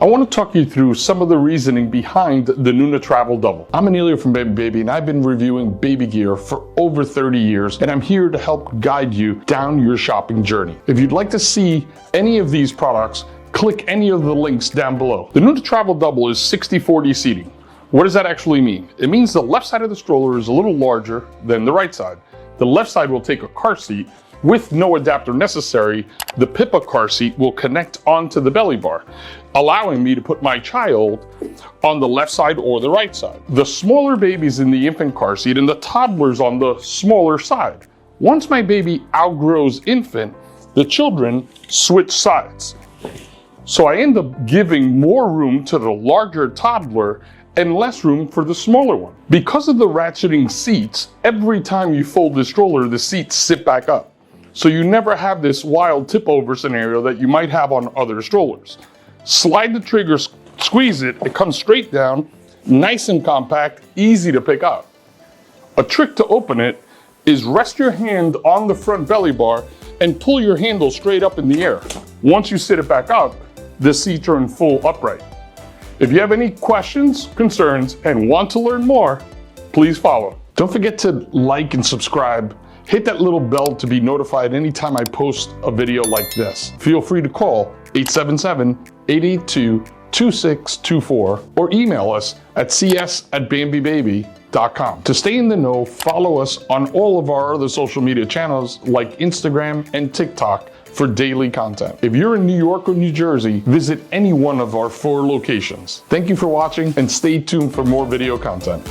I want to talk you through some of the reasoning behind the Nuna TRVL DUBL. I'm Emilio from Bambi Baby, and I've been reviewing baby gear for over 30 years, and I'm here to help guide you down your shopping journey. If you'd like to see any of these products, click any of the links down below. The Nuna TRVL DUBL is 60/40 seating. What does that actually mean? It means the left side of the stroller is a little larger than the right side. The left side will take a car seat. With no adapter necessary, the Pippa car seat will connect onto the belly bar, allowing me to put my child on the left side or the right side. The smaller baby's in the infant car seat and the toddler's on the smaller side. Once my baby outgrows infant, the children switch sides. So I end up giving more room to the larger toddler and less room for the smaller one. Because of the ratcheting seats, every time you fold the stroller, the seats sit back up. So you never have this wild tip over scenario that you might have on other strollers. Slide the trigger, squeeze it, it comes straight down, nice and compact, easy to pick up. A trick to open it is rest your hand on the front belly bar and pull your handle straight up in the air. Once you sit it back up, the seats are in full upright. If you have any questions, concerns, and want to learn more, please follow. Don't forget to like and subscribe. Hit that little bell to be notified anytime I post a video like this. Feel free to call 877-882-2624 or email us at cs@bambibaby.com. To stay in the know, follow us on all of our other social media channels like Instagram and TikTok for daily content. If you're in New York or New Jersey, visit any one of our 4 locations. Thank you for watching and stay tuned for more video content.